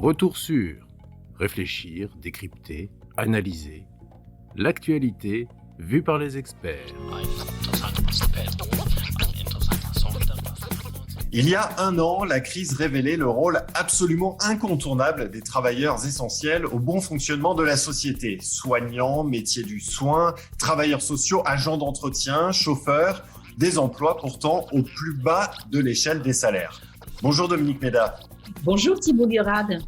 Retour sur réfléchir, décrypter, analyser l'actualité vue par les experts. Il y a un an, la crise révélait le rôle absolument incontournable des travailleurs essentiels au bon fonctionnement de la société. Soignants, métiers du soin, travailleurs sociaux, agents d'entretien, chauffeurs, des emplois pourtant au plus bas de l'échelle des salaires. Bonjour Dominique Méda. Bonjour Thibaut Gurade.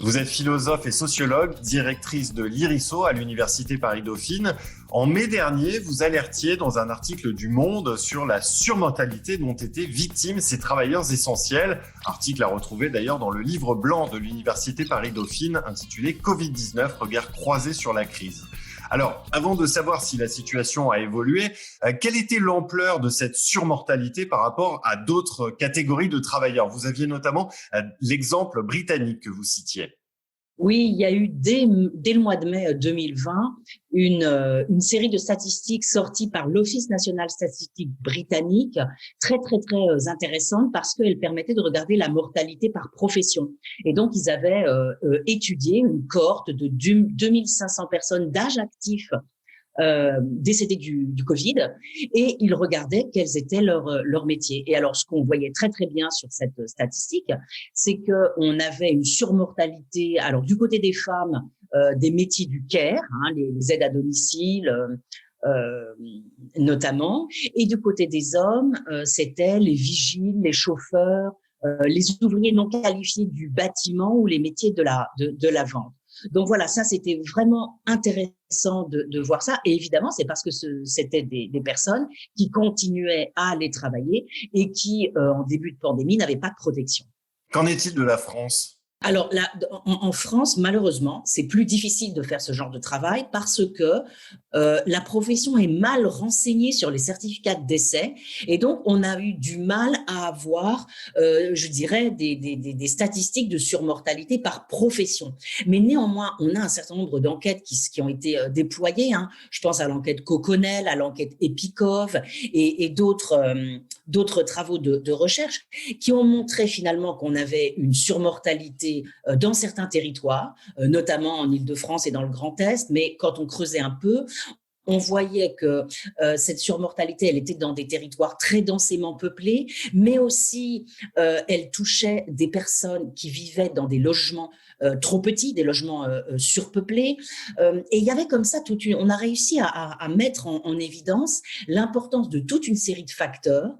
Vous êtes philosophe et sociologue, directrice de l'IRISO à l'Université Paris-Dauphine. En mai dernier, vous alertiez dans un article du Monde sur la surmortalité dont étaient victimes ces travailleurs essentiels. Article à retrouver d'ailleurs dans le livre blanc de l'Université Paris-Dauphine intitulé Covid-19, regard croisé sur la crise. Alors, avant de savoir si la situation a évolué, quelle était l'ampleur de cette surmortalité par rapport à d'autres catégories de travailleurs? Vous aviez notamment l'exemple britannique que vous citiez. Oui, il y a eu dès le mois de mai 2020 une série de statistiques sorties par l'Office national statistique britannique, très intéressante parce qu'elles permettaient de regarder la mortalité par profession. Et donc, ils avaient étudié une cohorte de 2500 personnes d'âge actif décédés du Covid, et ils regardaient quels étaient leurs métiers. Et alors, ce qu'on voyait très bien sur cette statistique, c'est que on avait une surmortalité. Alors, du côté des femmes, des métiers du care, les aides à domicile, notamment, et du côté des hommes, c'était les vigiles, les chauffeurs, les ouvriers non qualifiés du bâtiment ou les métiers de la vente. Donc voilà, ça c'était vraiment intéressant de voir ça. Et évidemment, c'est parce que c'était des personnes qui continuaient à aller travailler et qui, en début de pandémie, n'avaient pas de protection. Qu'en est-il de la France ? Alors là, en France, malheureusement, c'est plus difficile de faire ce genre de travail parce que la profession est mal renseignée sur les certificats de décès, et donc on a eu du mal à avoir, je dirais, des statistiques de surmortalité par profession. Mais néanmoins, on a un certain nombre d'enquêtes qui ont été déployées. Je pense à l'enquête Coconel, à l'enquête Epicov et d'autres travaux de recherche qui ont montré finalement qu'on avait une surmortalité dans certains territoires, notamment en Île-de-France et dans le Grand Est, mais quand on creusait un peu, on voyait que cette surmortalité, elle était dans des territoires très densément peuplés, mais aussi elle touchait des personnes qui vivaient dans des logements trop petits, des logements surpeuplés. Et il y avait comme ça on a réussi à mettre en évidence l'importance de toute une série de facteurs: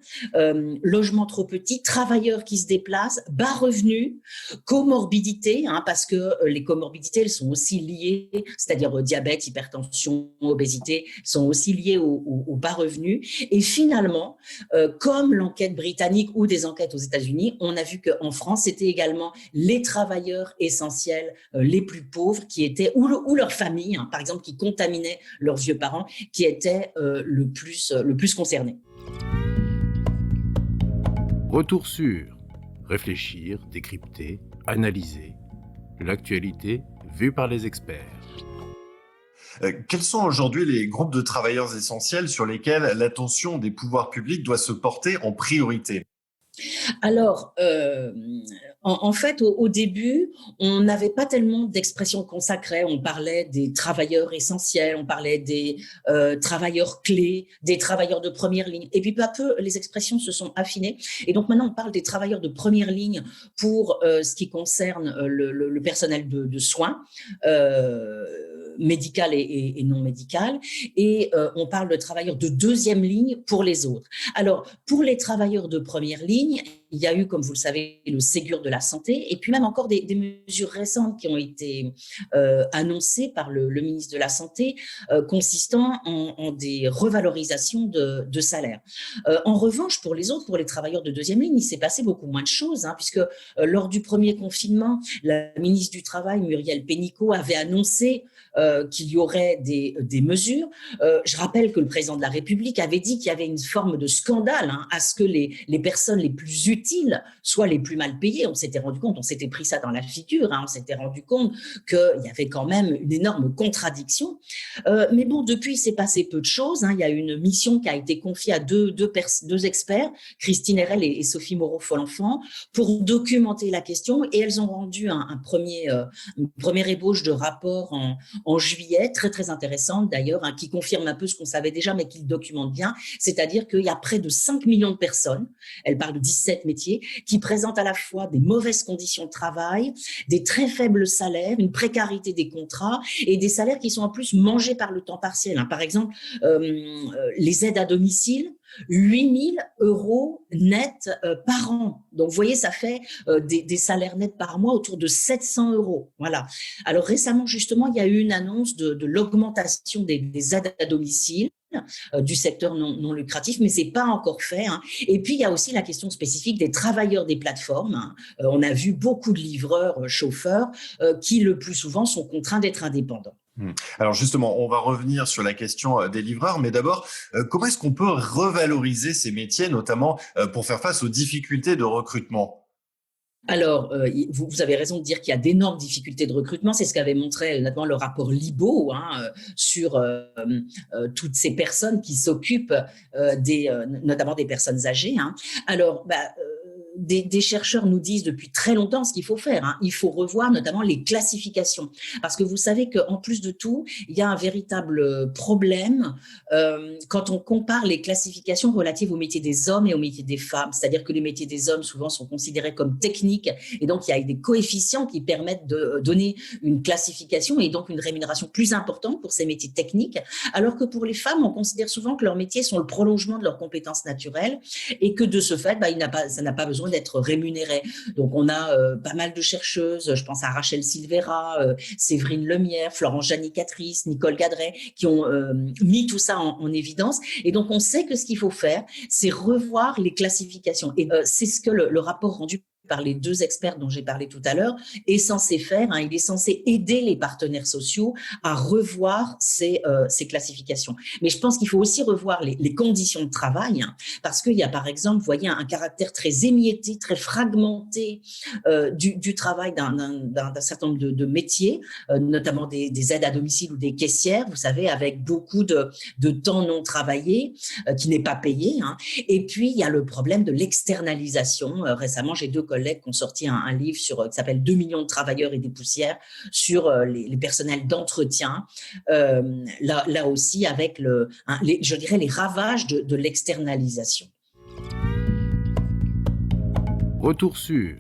logements trop petits, travailleurs qui se déplacent, bas revenus, comorbidité, parce que les comorbidités, elles sont aussi liées, c'est-à-dire diabète, hypertension, obésité, sont aussi liés aux bas revenus. Et finalement, comme l'enquête britannique ou des enquêtes aux États-Unis, on a vu qu'en France, c'était également les travailleurs essentiels les plus pauvres qui étaient, ou leurs familles, par exemple, qui contaminaient leurs vieux parents, qui étaient le plus concernés. Retour sur réfléchir, décrypter, analyser l'actualité vue par les experts. Quels sont aujourd'hui les groupes de travailleurs essentiels sur lesquels l'attention des pouvoirs publics doit se porter en priorité ? Alors, en fait, au début, on n'avait pas tellement d'expressions consacrées. On parlait des travailleurs essentiels, on parlait des travailleurs clés, des travailleurs de première ligne. Et puis, peu à peu, les expressions se sont affinées. Et donc, maintenant, on parle des travailleurs de première ligne pour ce qui concerne le personnel de soins, médical et non médical. Et on parle de travailleurs de deuxième ligne pour les autres. Alors, pour les travailleurs de première ligne, il y a eu, comme vous le savez, le Ségur de la santé, et puis même encore des mesures récentes qui ont été annoncées par le ministre de la Santé, consistant en des revalorisations de salaire. En revanche, pour les autres, pour les travailleurs de deuxième ligne, il s'est passé beaucoup moins de choses, puisque lors du premier confinement, la ministre du Travail, Muriel Pénicaud, avait annoncé qu'il y aurait des mesures. Je rappelle que le président de la République avait dit qu'il y avait une forme de scandale à ce que les personnes les plus utiles utiles soient les plus mal payés. On s'était rendu compte, on s'était pris ça dans la figure, on s'était rendu compte qu'il y avait quand même une énorme contradiction. Mais bon, depuis, il s'est passé peu de choses. Il y a une mission qui a été confiée à deux experts, Christine Herel et Sophie Moreau-Folenfant, pour documenter la question, et elles ont rendu une première ébauche de rapport en juillet, très très intéressante d'ailleurs, qui confirme un peu ce qu'on savait déjà, mais qui le documente bien, c'est-à-dire qu'il y a près de 5 millions de personnes, elle parle de 17 métiers, qui présentent à la fois des mauvaises conditions de travail, des très faibles salaires, une précarité des contrats et des salaires qui sont en plus mangés par le temps partiel. Par exemple, les aides à domicile, 8 000 € net par an. Donc, vous voyez, ça fait des salaires nets par mois autour de 700 €. Voilà. Alors, récemment, justement, il y a eu une annonce de l'augmentation des aides à domicile du secteur non lucratif, mais c'est pas encore fait. Et puis, il y a aussi la question spécifique des travailleurs des plateformes. On a vu beaucoup de livreurs, chauffeurs, qui le plus souvent sont contraints d'être indépendants. Alors justement, on va revenir sur la question des livreurs, mais d'abord, comment est-ce qu'on peut revaloriser ces métiers, notamment pour faire face aux difficultés de recrutement ? Alors, vous avez raison de dire qu'il y a d'énormes difficultés de recrutement. C'est ce qu'avait montré notamment le rapport Libaud sur toutes ces personnes qui s'occupent notamment des personnes âgées. Alors, des chercheurs nous disent depuis très longtemps ce qu'il faut faire. Il faut revoir notamment les classifications. Parce que vous savez qu'en plus de tout, il y a un véritable problème quand on compare les classifications relatives aux métiers des hommes et aux métiers des femmes. C'est-à-dire que les métiers des hommes souvent sont considérés comme techniques et donc il y a des coefficients qui permettent de donner une classification et donc une rémunération plus importante pour ces métiers techniques. Alors que pour les femmes, on considère souvent que leurs métiers sont le prolongement de leurs compétences naturelles et que de ce fait, ça n'a pas besoin d'être rémunéré. Donc, on a pas mal de chercheuses, je pense à Rachel Silvera, Séverine Lemierre, Florence Janicatrice, Nicole Gadret, qui ont mis tout ça en évidence. Et donc, on sait que ce qu'il faut faire, c'est revoir les classifications. Et c'est ce que le rapport rendu par les deux experts dont j'ai parlé tout à l'heure, est censé faire. Il est censé aider les partenaires sociaux à revoir ces classifications. Mais je pense qu'il faut aussi revoir les conditions de travail, parce qu'il y a par exemple, vous voyez, un caractère très émietté, très fragmenté du travail d'un certain nombre de métiers, notamment des aides à domicile ou des caissières, vous savez, avec beaucoup de temps non travaillé qui n'est pas payé. Et puis, il y a le problème de l'externalisation. Récemment, j'ai 2 collègues qui ont sorti un livre qui s'appelle 2 millions de travailleurs et des poussières sur les personnels d'entretien, là aussi avec je dirais les ravages de l'externalisation. Retour sur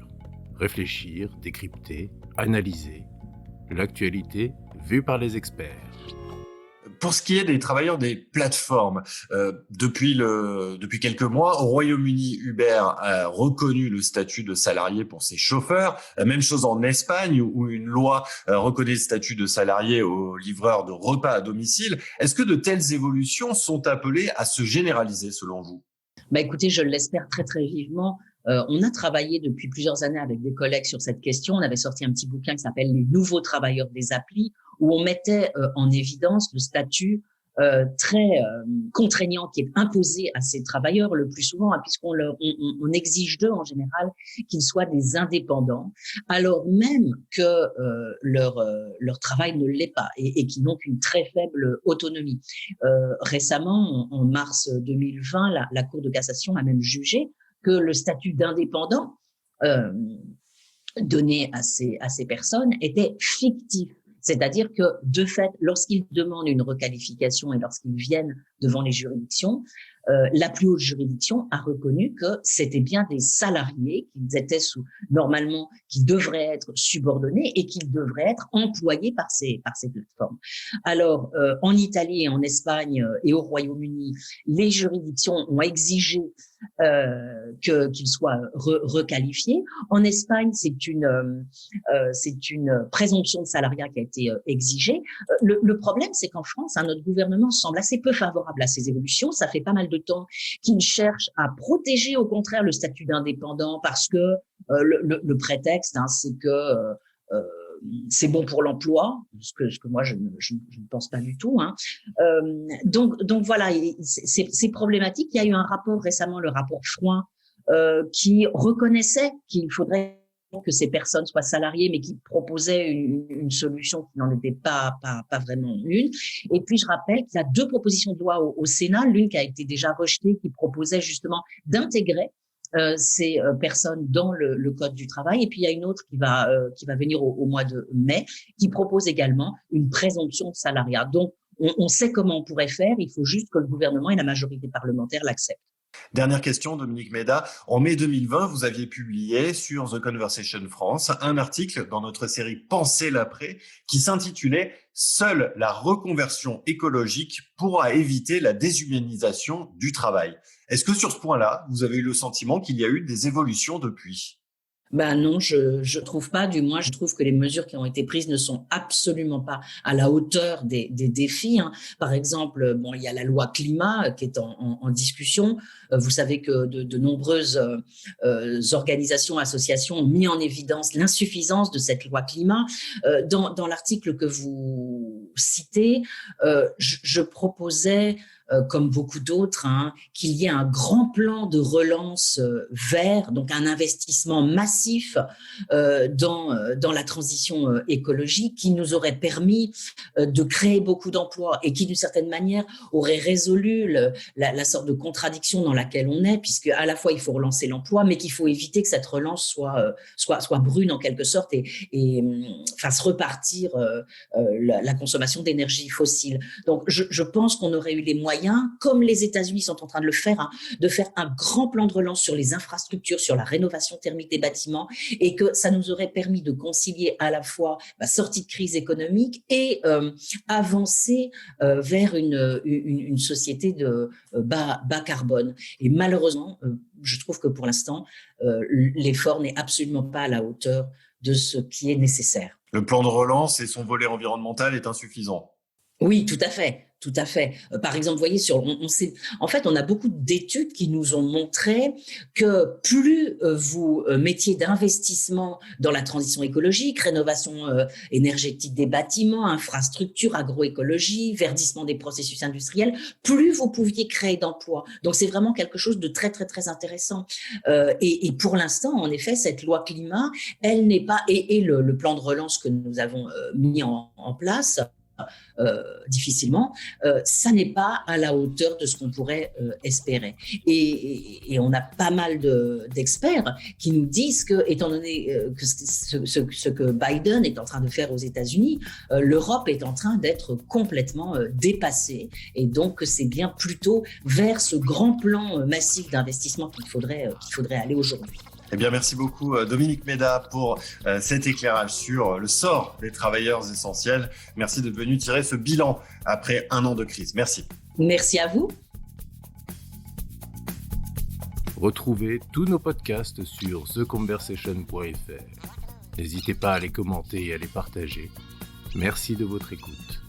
réfléchir, décrypter, analyser l'actualité vue par les experts. Pour ce qui est des travailleurs des plateformes, depuis quelques mois, au Royaume-Uni, Uber a reconnu le statut de salarié pour ses chauffeurs. Même chose en Espagne, où une loi reconnaît le statut de salarié aux livreurs de repas à domicile. Est-ce que de telles évolutions sont appelées à se généraliser, selon vous ? Écoutez, je l'espère très très vivement. On a travaillé depuis plusieurs années avec des collègues sur cette question. On avait sorti un petit bouquin qui s'appelle « Les nouveaux travailleurs des applis », où on mettait en évidence le statut très contraignant qui est imposé à ces travailleurs le plus souvent, puisqu'on on exige d'eux en général qu'ils soient des indépendants, alors même que leur travail ne l'est pas et qu'ils n'ont qu'une très faible autonomie. Récemment, en mars 2020, la Cour de cassation a même jugé que le statut d'indépendant donné à ces personnes était fictif. C'est-à-dire que, de fait, lorsqu'ils demandent une requalification et lorsqu'ils viennent devant les juridictions, la plus haute juridiction a reconnu que c'était bien des salariés, qu'ils étaient normalement, qui devraient être subordonnés et qu'ils devraient être employés par ces plateformes. Alors, en Italie et en Espagne et au Royaume-Uni, les juridictions ont exigé qu'ils soient requalifiés. En Espagne, c'est une présomption de salariat qui a été exigée. Le problème, c'est qu'en France, notre gouvernement semble assez peu favorable à ces évolutions. Ça fait pas mal de temps qu'il cherche à protéger, au contraire, le statut d'indépendant parce que le prétexte, c'est que c'est bon pour l'emploi, ce que moi je ne pense pas du tout. Donc voilà, c'est problématique. Il y a eu un rapport récemment, le rapport Frouin, qui reconnaissaient qu'il faudrait que ces personnes soient salariées, mais qui proposaient une solution qui n'en était pas vraiment une. Et puis, je rappelle qu'il y a 2 propositions de loi au Sénat, l'une qui a été déjà rejetée, qui proposait justement d'intégrer ces personnes dans le Code du travail. Et puis, il y a une autre qui va venir au mois de mai, qui propose également une présomption de salariat. Donc, on sait comment on pourrait faire, il faut juste que le gouvernement et la majorité parlementaire l'acceptent. Dernière question, Dominique Méda. En mai 2020, vous aviez publié sur The Conversation France un article dans notre série Penser l'après qui s'intitulait « Seule la reconversion écologique pourra éviter la déshumanisation du travail ». Est-ce que sur ce point-là, vous avez eu le sentiment qu'il y a eu des évolutions depuis ? Ben non, je trouve pas. Du moins, je trouve que les mesures qui ont été prises ne sont absolument pas à la hauteur des défis. Par exemple, il y a la loi climat qui est en discussion. Vous savez que de nombreuses organisations, associations ont mis en évidence l'insuffisance de cette loi climat. Dans l'article que vous citez, je proposais comme beaucoup d'autres, qu'il y ait un grand plan de relance vert, donc un investissement massif dans la transition écologique qui nous aurait permis de créer beaucoup d'emplois et qui, d'une certaine manière, aurait résolu la sorte de contradiction dans laquelle on est, puisque à la fois il faut relancer l'emploi, mais qu'il faut éviter que cette relance soit brune en quelque sorte et fasse repartir la consommation d'énergie fossile. Donc, je pense qu'on aurait eu les moyens, comme les États-Unis sont en train de le faire, de faire un grand plan de relance sur les infrastructures, sur la rénovation thermique des bâtiments, et que ça nous aurait permis de concilier à la fois la sortie de crise économique et avancer vers une société de bas carbone. Et malheureusement, je trouve que pour l'instant, l'effort n'est absolument pas à la hauteur de ce qui est nécessaire. Le plan de relance et son volet environnemental est insuffisant. Oui, tout à fait. Tout à fait. Par exemple, vous voyez, en fait, on a beaucoup d'études qui nous ont montré que plus vous mettiez d'investissement dans la transition écologique, rénovation énergétique des bâtiments, infrastructures, agroécologie, verdissement des processus industriels, plus vous pouviez créer d'emplois. Donc, c'est vraiment quelque chose de très, très, très intéressant. Et pour l'instant, en effet, cette loi climat, elle n'est pas, et le plan de relance que nous avons mis en place, difficilement, ça n'est pas à la hauteur de ce qu'on pourrait espérer. Et on a pas mal d'experts qui nous disent que, étant donné que ce que Biden est en train de faire aux États-Unis, l'Europe est en train d'être complètement dépassée, et donc c'est bien plutôt vers ce grand plan massif d'investissement qu'il faudrait aller aujourd'hui. Eh bien, merci beaucoup Dominique Méda pour cet éclairage sur le sort des travailleurs essentiels. Merci d'être venu tirer ce bilan après 1 an de crise. Merci. Merci à vous. Retrouvez tous nos podcasts sur theconversation.fr. N'hésitez pas à les commenter et à les partager. Merci de votre écoute.